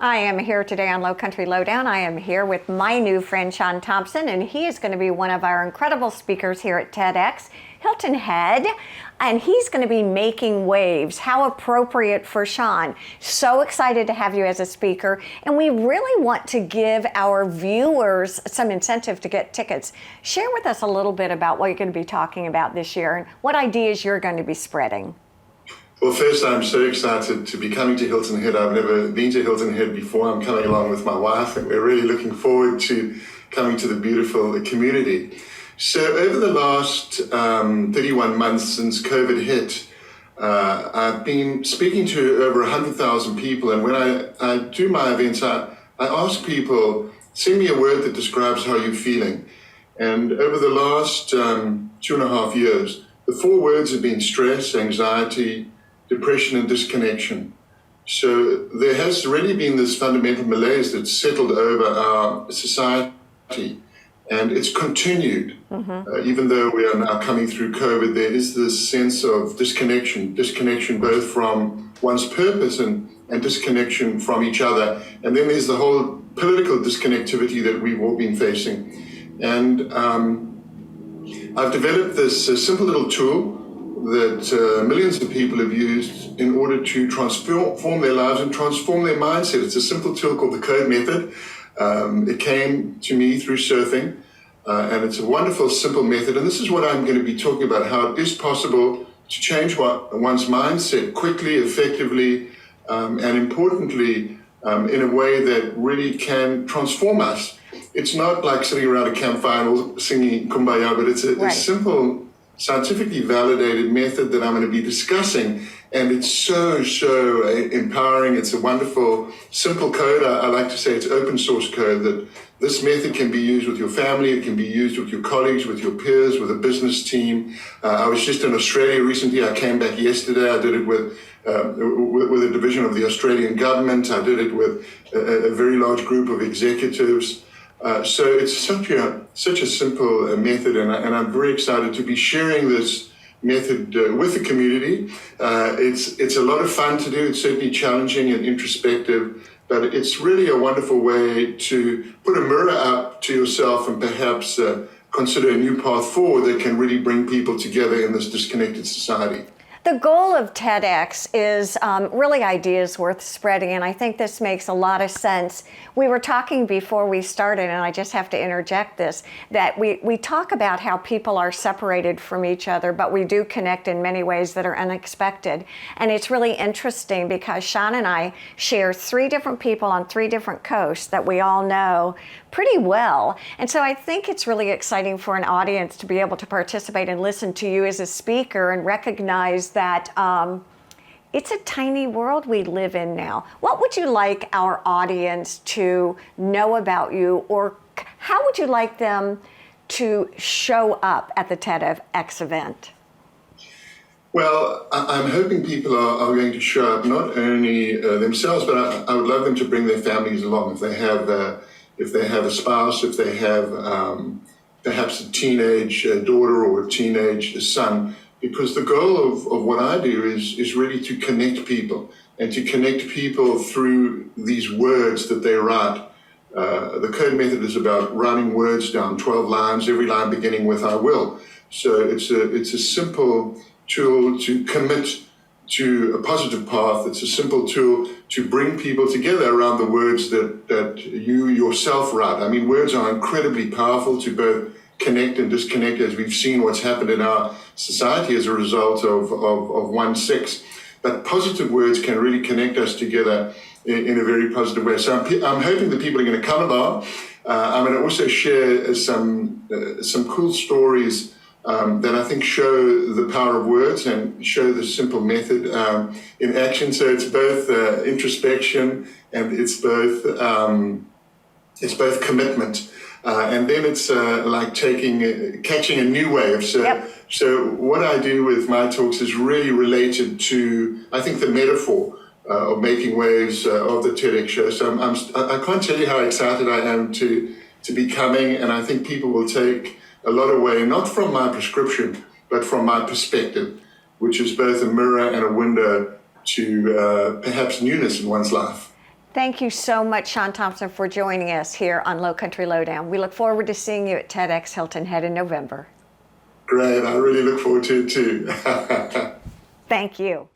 I am here today on Low Country Lowdown. I am here with my new friend, Shaun Tomson, and he is going to be one of our incredible speakers here at TEDx, Hilton Head, and he's going to be making waves. How appropriate for Shaun. So excited to have you as a speaker, and we really want to give our viewers some incentive to get tickets. Share with us a little bit about what you're going to be talking about this year and what ideas you're going to be spreading. Well, first, I'm so excited to be coming to Hilton Head. I've never been to Hilton Head before. I'm coming along with my wife, and we're really looking forward to coming to the beautiful community. So over the last 31 months since COVID hit, I've been speaking to over 100,000 people. And when I do my events, I ask people, send me a word that describes how you're feeling. And over the last 2.5 years, the 4 words have been stress, anxiety, depression, and disconnection. So there has really been this fundamental malaise that's settled over our society, and it's continued. Even though we are now coming through COVID, there is this sense of disconnection both from one's purpose and disconnection from each other. And then there's the whole political disconnectivity that we've all been facing. And I've developed this simple little tool that millions of people have used in order to transform their lives and transform their mindset. It's a simple tool called the Code Method. It came to me through surfing, and it's a wonderful, simple method. And this is what I'm going to be talking about, how it is possible to change one's mindset quickly, effectively, and importantly, in a way that really can transform us. It's not like sitting around a campfire and all singing Kumbaya, but it's a simple, scientifically validated method that I'm going to be discussing, and it's so empowering. It's a wonderful, simple code. I like to say it's open source code, that this method can be used with your family, it can be used with your colleagues, with your peers, with a business team. I was just in Australia recently. I came back yesterday. I did it with a division of the Australian government. I did it with a very large group of executives. So it's such a simple method, and I'm very excited to be sharing this method with the community. It's a lot of fun to do. It's certainly challenging and introspective, but it's really a wonderful way to put a mirror up to yourself and perhaps consider a new path forward that can really bring people together in this disconnected society. The goal of TEDx is really ideas worth spreading, and I think this makes a lot of sense. We were talking before we started, and I just have to interject this, that we talk about how people are separated from each other, but we do connect in many ways that are unexpected. And it's really interesting because Shaun and I share 3 different people on 3 different coasts that we all know pretty well. And so I think it's really exciting for an audience to be able to participate and listen to you as a speaker and recognize that it's a tiny world we live in now. What would you like our audience to know about you, or how would you like them to show up at the TEDx event? Well, I'm hoping people are going to show up not only themselves, but I would love them to bring their families along. If they have a spouse, if they have perhaps a teenage daughter or a teenage son, because the goal of what I do is really to connect people, and to connect people through these words that they write. The Code Method is about writing words down, 12 lines, every line beginning with I will. So it's a simple tool to commit to a positive path. It's a simple tool to bring people together around the words that you yourself write. I mean, words are incredibly powerful to both connect and disconnect, as we've seen what's happened in our society as a result of one sex. But positive words can really connect us together in a very positive way. So I'm hoping that people are going to come along. I'm going to also share some cool stories that I think show the power of words and show the simple method in action. So it's both introspection and it's both commitment. And then it's like catching a new wave. So what I do with my talks is really related to, I think, the metaphor of making waves of the TEDx show. So I can't tell you how excited I am to be coming, and I think people will take a lot away, not from my prescription, but from my perspective, which is both a mirror and a window to perhaps newness in one's life. Thank you so much, Shaun Tomson, for joining us here on Low Country Lowdown. We look forward to seeing you at TEDx Hilton Head in November. Great, I really look forward to it too. Thank you.